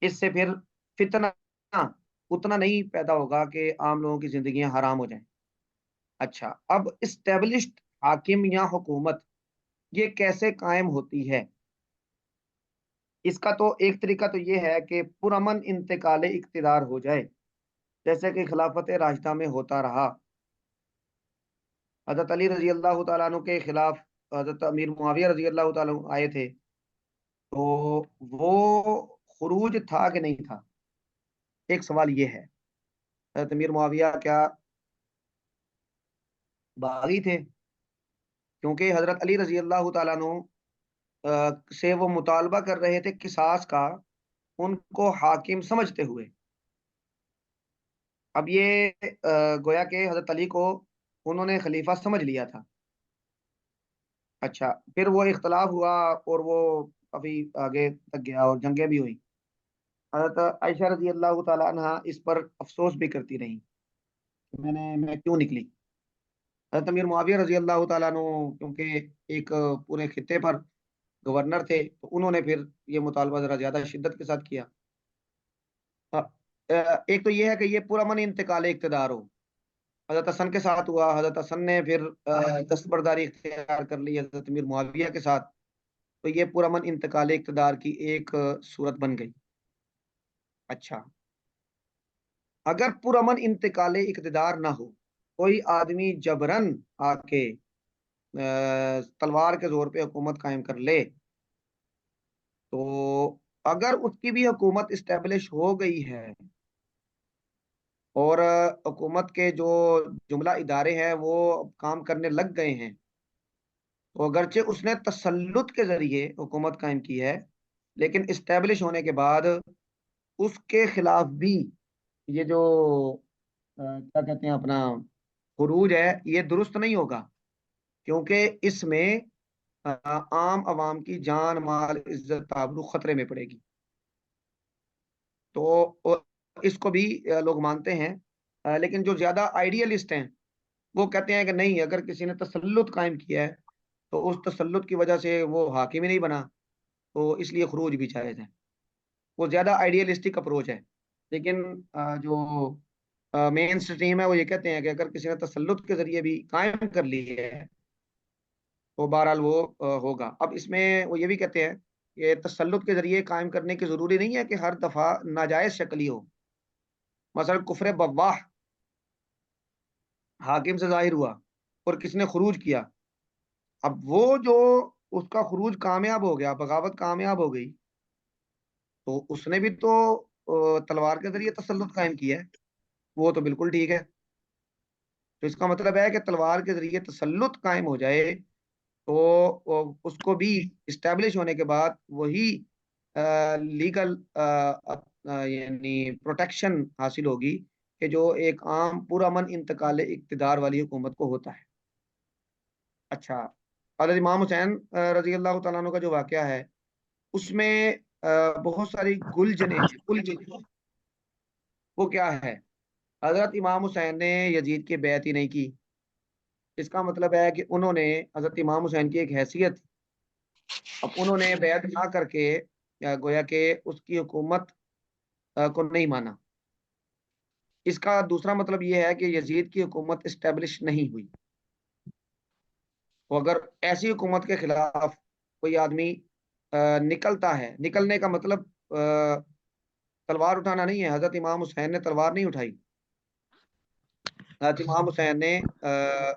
اس سے پھر فتنہ اتنا نہیں پیدا ہوگا کہ عام لوگوں کی زندگیاں حرام ہو جائیں. اچھا اب اسٹیبلشڈ حاکم یا حکومت یہ کیسے قائم ہوتی ہے؟ اس کا تو ایک طریقہ تو یہ ہے کہ پرامن انتقال اقتدار ہو جائے، جیسے کہ خلافت راشدہ میں ہوتا رہا. حضرت علی رضی اللہ تعالیٰ عنہ کے خلاف حضرت امیر معاویہ رضی اللہ تعالیٰ عنہ آئے تھے، تو وہ خروج تھا کہ نہیں تھا؟ ایک سوال یہ ہے. حضرت امیر معاویہ کیا باغی تھے؟ کیونکہ حضرت علی رضی اللہ تعالیٰ عنہ سے وہ مطالبہ کر رہے تھے قصاص کا، ان کو حاکم سمجھتے ہوئے. اب یہ گویا کہ حضرت علی کو انہوں نے خلیفہ سمجھ لیا تھا. اچھا پھر وہ اختلاف ہوا اور وہ کافی آگے تک گیا اور جنگیں بھی ہوئی. حضرت عائشہ رضی اللہ تعالیٰ عنہ اس پر افسوس بھی کرتی رہی کہ میں کیوں نکلی. حضرت امیر معاویہ رضی اللہ تعالیٰ عنہ کیونکہ ایک پورے خطے پر گورنر تھے تو انہوں نے پھر یہ مطالبہ ذرا زیادہ شدت کے ساتھ کیا. ایک تو یہ ہے کہ یہ پرامن انتقال اقتدار ہو. حضرت حسن کے ساتھ ہوا، حضرت حسن نے پھر دستبرداری اختیار کر لی حضرت امیر معاویہ کے ساتھ، تو یہ پرامن انتقال اقتدار کی ایک صورت بن گئی. اچھا اگر پرامن انتقال اقتدار نہ ہو، کوئی آدمی جبرن آ کے تلوار کے زور پہ حکومت قائم کر لے، تو اگر اس کی بھی حکومت اسٹیبلش ہو گئی ہے اور حکومت کے جو جملہ ادارے ہیں وہ کام کرنے لگ گئے ہیں، تو اگرچہ اس نے تسلط کے ذریعے حکومت قائم کی ہے، لیکن اسٹیبلش ہونے کے بعد اس کے خلاف بھی یہ جو کیا کہتے ہیں اپنا خروج ہے یہ درست نہیں ہوگا، کیونکہ اس میں عام عوام کی جان مال عزت آبرو خطرے میں پڑے گی. تو اس کو بھی لوگ مانتے ہیں، لیکن جو زیادہ آئیڈیلسٹ ہیں وہ کہتے ہیں کہ نہیں، اگر کسی نے تسلط قائم کیا ہے تو اس تسلط کی وجہ سے وہ حاکم ہی نہیں بنا، تو اس لیے خروج بھی جائز ہے۔ وہ زیادہ آئیڈیلسٹک اپروچ ہے، لیکن جو مین سٹریم ہے وہ یہ کہتے ہیں کہ اگر کسی نے تسلط کے ذریعے بھی قائم کر لی ہے تو بہرحال وہ ہوگا۔ اب اس میں وہ یہ بھی کہتے ہیں کہ تسلط کے ذریعے قائم کرنے کی ضروری نہیں ہے کہ ہر دفعہ ناجائز شکل ہی ہو۔ مثلا کفر بواح حاکم سے ظاہر ہوا اور کس نے خروج کیا، اب وہ جو اس کا خروج کامیاب ہو گیا، بغاوت کامیاب ہو گئی، تو اس نے بھی تو تلوار کے ذریعے تسلط قائم کیا ہے، وہ تو بالکل ٹھیک ہے۔ تو اس کا مطلب ہے کہ تلوار کے ذریعے تسلط قائم ہو جائے تو اس کو بھی اسٹیبلش ہونے کے بعد وہی لیگل یعنی پروٹیکشن حاصل ہوگی کہ جو ایک عام پورا من انتقال اقتدار والی حکومت کو ہوتا ہے۔ اچھا، حضرت امام حسین رضی اللہ تعالیٰ عنہ کا جو واقعہ ہے اس میں بہت ساری گلجنے وہ کیا ہے؟ حضرت امام حسین نے یزید کی بیعت ہی نہیں کی۔ اس کا مطلب ہے کہ انہوں نے حضرت امام حسین کی ایک حیثیت، اب انہوں نے بیعت نہ کر کے گویا کہ اس کی حکومت کو نہیں مانا۔ اس کا دوسرا مطلب یہ ہے کہ یزید کی حکومت اسٹیبلش نہیں ہوئی۔ تو اگر ایسی حکومت کے خلاف کوئی آدمی نکلتا ہے، نکلنے کا مطلب تلوار اٹھانا نہیں ہے۔ حضرت امام حسین نے تلوار نہیں اٹھائی، حضرت امام حسین نے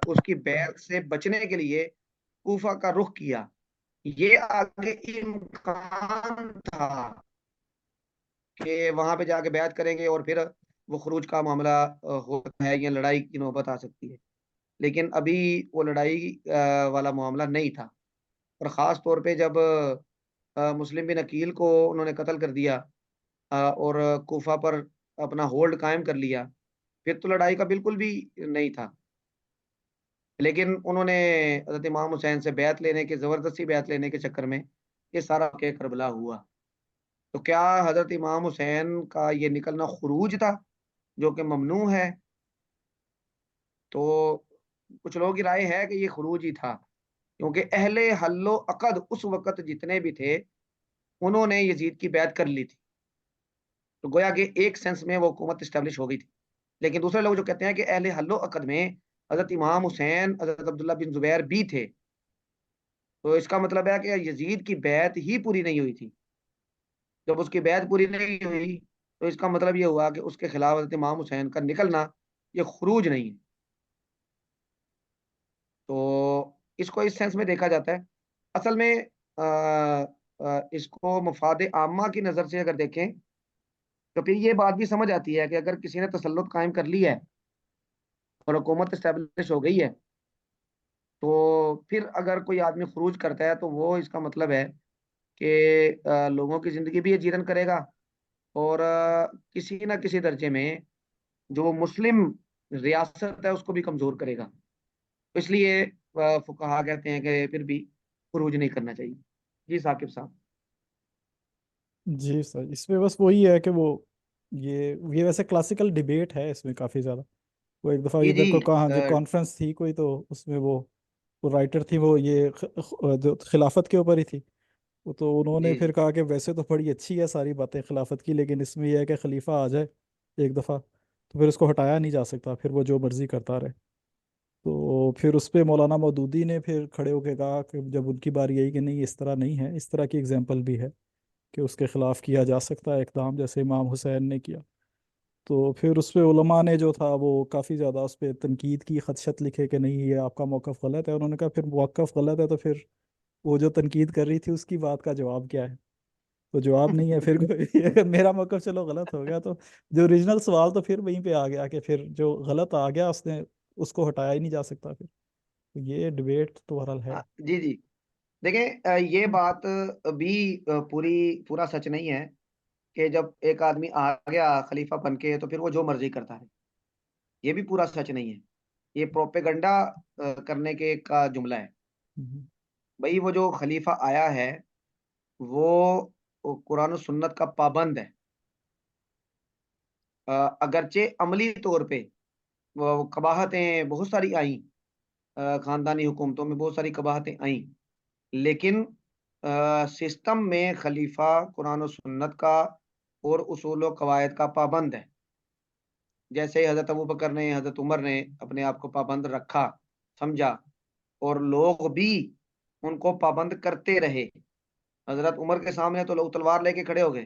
اس کی بیعت سے بچنے کے لیے کوفہ کا رخ کیا۔ یہ آگے امکان تھا کہ وہاں پہ جا کے بیعت کریں گے اور پھر وہ خروج کا معاملہ ہوتا ہے یا لڑائی کی نوبت آ سکتی ہے، لیکن ابھی وہ لڑائی والا معاملہ نہیں تھا۔ اور خاص طور پہ جب مسلم بن عقیل کو انہوں نے قتل کر دیا اور کوفہ پر اپنا ہولڈ قائم کر لیا، پھر تو لڑائی کا بالکل بھی نہیں تھا۔ لیکن انہوں نے حضرت امام حسین سے بیعت لینے کے، زبردستی بیعت لینے کے چکر میں یہ سارا واقعہ کربلا ہوا۔ تو کیا حضرت امام حسین کا یہ نکلنا خروج تھا جو کہ ممنوع ہے؟ تو کچھ لوگوں کی رائے ہے کہ یہ خروج ہی تھا، کیونکہ اہل حل و عقد اس وقت جتنے بھی تھے انہوں نے یزید کی بیعت کر لی تھی، تو گویا کہ ایک سینس میں وہ حکومت اسٹیبلش ہو گئی تھی۔ لیکن دوسرے لوگ جو کہتے ہیں کہ اہل حل و عقد میں حضرت امام حسین، حضرت عبداللہ بن زبیر بھی تھے، تو اس کا مطلب ہے کہ یزید کی بیعت ہی پوری نہیں ہوئی تھی۔ جب اس کی بیعت پوری نہیں ہوئی تو اس کا مطلب یہ ہوا کہ اس کے خلاف حضرت امام حسین کا نکلنا یہ خروج نہیں ہے۔ تو اس کو اس سینس میں دیکھا جاتا ہے۔ اصل میں اس کو مفاد عامہ کی نظر سے اگر دیکھیں تو پھر یہ بات بھی سمجھ آتی ہے کہ اگر کسی نے تسلط قائم کر لی ہے اور حکومت اسٹیبلش ہو گئی ہے تو پھر اگر کوئی آدمی خروج کرتا ہے تو وہ اس کا مطلب ہے کہ لوگوں کی زندگی بھی یہ جیرن کرے گا اور کسی نہ کسی درجے میں جو مسلم ریاست ہے اس کو بھی کمزور کرے گا۔ اس لیے فقہا کہتے ہیں کہ پھر بھی خروج نہیں کرنا چاہیے۔ جی ثاقب صاحب۔ جی سر، اس میں بس وہی ہے کہ وہ یہ ویسے کلاسیکل ڈیبیٹ ہے اس میں کافی زیادہ۔ وہ ایک دفعہ جی ادھر جی کو کہاں جی کانفرنس تھی کوئی، تو اس میں وہ رائٹر تھی، وہ یہ جو خلافت کے اوپر ہی تھی، وہ تو انہوں نے جی پھر کہا کہ ویسے تو بڑی اچھی ہے ساری باتیں خلافت کی، لیکن اس میں یہ ہے کہ خلیفہ آ جائے ایک دفعہ تو پھر اس کو ہٹایا نہیں جا سکتا، پھر وہ جو مرضی کرتا رہے۔ تو پھر اس پہ مولانا مودودی نے پھر کھڑے ہو کے کہا کہ جب ان کی باری آئی کہ نہیں، اس طرح نہیں ہے، اس طرح کی اگزامپل بھی ہے کہ اس کے خلاف کیا جا سکتا ہے اقدام، جیسے امام حسین نے کیا۔ تو پھر اس پہ علماء نے جو تھا وہ کافی زیادہ اس پہ تنقید کی، خدشت لکھے کہ نہیں یہ آپ کا موقف غلط ہے۔ انہوں نے کہا پھر موقف غلط ہے تو پھر وہ جو تنقید کر رہی تھی اس کی بات کا جواب کیا ہے؟ تو جواب نہیں ہے پھر کوئی اگر میرا موقف چلو غلط ہو گیا تو جو اوریجنل سوال تو پھر وہیں پہ آ گیا کہ پھر جو غلط آ گیا اس کو ہٹایا ہی نہیں جا سکتا پھر۔ تو یہ ڈبیٹ تو بہرحال ہے۔ جی جی، دیکھیں یہ بات بھی پورا سچ نہیں ہے کہ جب ایک آدمی آ گیا خلیفہ بن کے تو پھر وہ جو مرضی کرتا ہے، یہ بھی پورا سچ نہیں ہے۔ یہ پروپیگنڈا کرنے کے کا جملہ ہے۔ بھائی وہ جو خلیفہ آیا ہے وہ قرآن و سنت کا پابند ہے، اگرچہ عملی طور پہ وہ قباحتیں بہت ساری آئیں، خاندانی حکومتوں میں بہت ساری قباحتیں آئیں، لیکن سسٹم میں خلیفہ قرآن و سنت کا اور اصول و قواعد کا پابند ہے. جیسے حضرت ابوبکر نے، حضرت عمر نے اپنے آپ کو پابند رکھا، سمجھا، اور لوگ بھی ان کو پابند کرتے رہے. حضرت عمر کے سامنے تو لوگ تلوار لے کے کھڑے ہو گئے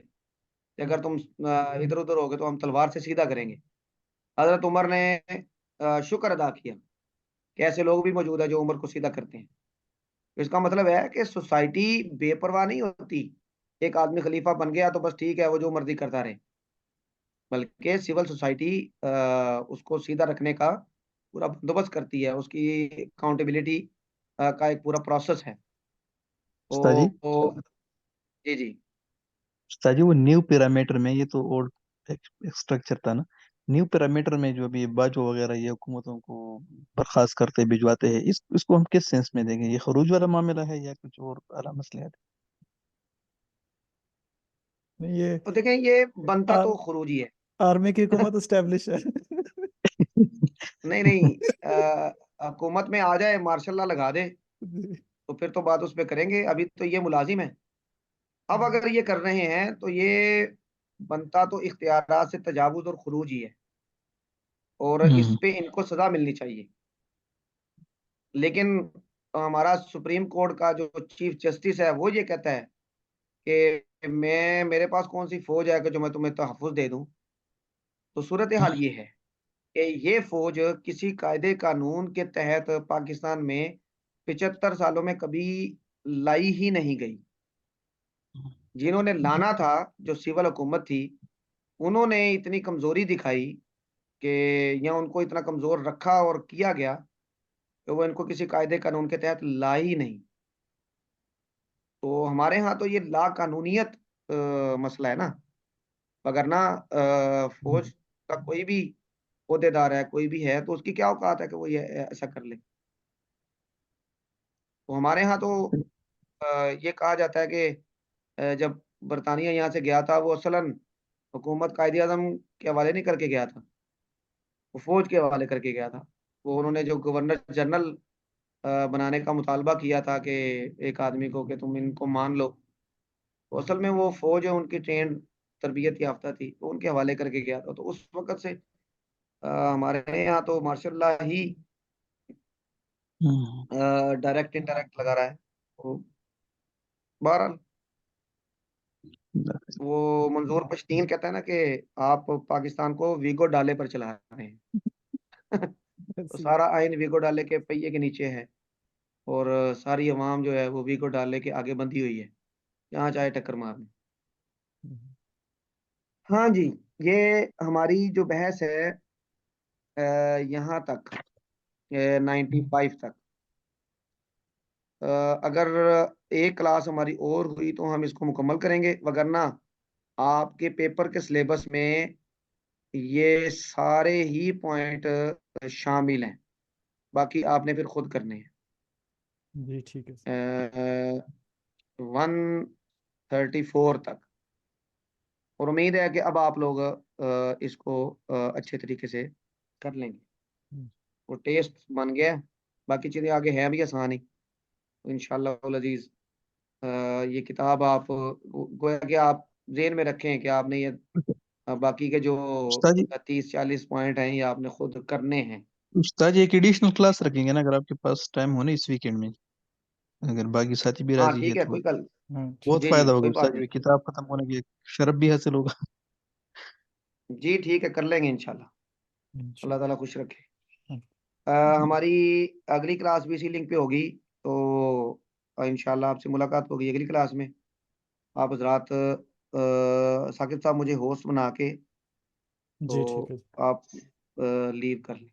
کہ اگر تم ادھر ادھر ہو گئے تو ہم تلوار سے سیدھا کریں گے. حضرت عمر نے شکر ادا کیا کہ ایسے لوگ بھی موجود ہیں جو عمر کو سیدھا کرتے ہیں. اس کا مطلب ہے کہ سوسائٹی بے پرواہ نہیں ہوتی. ایک آدمی خلیفہ بن گیا تو بس ٹھیک ہے وہ جو مرضی کرتا رہے، بلکہ سول سوسائٹی اس کو سیدھا رکھنے کا پورا بندوبست کرتی ہے، اس کی اکاؤنٹیبلٹی کا ایک پورا پروسیس ہے. استاد جی، جی جی استاد جی وہ نیو پیرامیٹر میں، یہ تو اولڈ اسٹرکچر تھا نا، نیو پیرامیٹر میں جو ابھی باجو وغیرہ یہ حکومتوں کو برخاست کرتے بھجواتے ہیں، اس کو ہم کس سینس میں دیکھیں؟ یہ خروج والا معاملہ ہے یا کچھ اور اعلیٰ مسئلہ ہے؟ نہیں، یہ تو دیکھیں یہ بنتا آر, تو خروجی ہے. آرمی کی حکومت اسٹیبلش ہے. نہیں نہیں حکومت میں آ جائے، مارشل لا لگا دے تو پھر تو بات اس پہ کریں گے. ابھی تو یہ ملازم ہے. اب اگر یہ کر رہے ہیں تو یہ بنتا تو اختیارات سے تجاوز اور خروج ہی ہے، اور اس پہ ان کو سزا ملنی چاہیے. لیکن ہمارا سپریم کورٹ کا جو چیف جسٹس ہے وہ یہ کہتا ہے کہ میرے پاس کون سی فوج ہے کہ جو میں تمہیں تحفظ دے دوں. تو صورتحال یہ ہے کہ یہ فوج کسی قاعدے قانون کے تحت پاکستان میں 75 سالوں میں کبھی لائی ہی نہیں گئی. جنہوں نے لانا تھا، جو سول حکومت تھی، انہوں نے اتنی کمزوری دکھائی کہ یا ان کو اتنا کمزور رکھا اور کیا گیا کہ وہ ان کو کسی قاعدے قانون کے تحت لائی نہیں. تو ہمارے ہاں تو یہ لا قانونیت مسئلہ ہے نا، وگرنہ فوج کا کوئی بھی عہدے دار ہے، کوئی بھی ہے، تو اس کی کیا اوقات ہے کہ وہ یہ ایسا کر لے. تو ہمارے ہاں تو یہ کہا جاتا ہے کہ جب برطانیہ یہاں سے گیا تھا، وہ اصلاً حکومت قائد اعظم کے حوالے نہیں کر کے گیا تھا، وہ فوج کے حوالے کر کے گیا تھا. وہ انہوں نے جو گورنر جنرل بنانے کا مطالبہ کیا تھا کہ ایک آدمی کو کہ تم ان کو مان لو، تو اصل میں وہ فوج ہے ان کی ٹرینڈ تربیت یافتہ تھی، تو ان کے حوالے کر کے گیا تھا. تو اس وقت سے ہمارے یہاں تو ماشاء اللہ ہی ڈائریکٹ انڈائریکٹ لگا رہا ہے. تو بہرحال وہ منظور پشتین کہتا ہے نا کہ آپ پاکستان کو ویگو ڈالے پر چلا رہے ہیں. تو سارا آئین ویگو ڈالے کے پہیے کے نیچے ہے، اور ساری عوام جو ہے وہ ویگو ڈالے کے آگے بندھی ہوئی ہے، جہاں چاہے ٹکر مارنے. ہاں جی، یہ ہماری جو بحث ہے یہاں تک 95 تک. اگر ایک کلاس ہماری اور ہوئی تو ہم اس کو مکمل کریں گے، وگرنہ آپ کے پیپر کے سلیبس میں یہ سارے ہی پوائنٹ شامل ہیں، باقی آپ نے پھر خود کرنے ہیں. جی ٹھیک ہے. 134 تک. اور امید ہے کہ اب آپ لوگ اس کو اچھے طریقے سے کر لیں گے. وہ ٹیسٹ بن گیا، باقی چیزیں آگے ہیں بھی آسان ہی. انشاءاللہ العزیز یہ کتاب آپ گویا کہ آپ ذہن میں رکھیں کہ آپ نے یہ باقی کے جو استاد جی، 30-40 پوائنٹ ہیں یہ آپ نے خود کرنے ہیں. استاد جی ایک ایڈیشنل کلاس رکھیں گے نا اگر آپ کے پاس ٹائم ہونا اس ویکینڈ میں، اگر باقی ساتھی بھی ہاں راضی ہے ٹھیک ہے، تو کوئی کل. بہت جی جی فائدہ ہوگا کوئی استاد بات جی، نہیں. کتاب ختم ہونے کی ایک شرف بھی حاصل ہوگا. جی ٹھیک ہے، کر لیں گے انشاءاللہ. اللہ تعالیٰ خوش رکھے. ہماری اگلی کلاس بھی اسی لنک پہ ہوگی، تو انشاءاللہ آپ سے ملاقات ہوگی اگلی کلاس میں. آپ حضرات ثاقب صاحب مجھے ہوسٹ بنا کے جی ٹھیک تو ہے. آپ لیو کر لیں.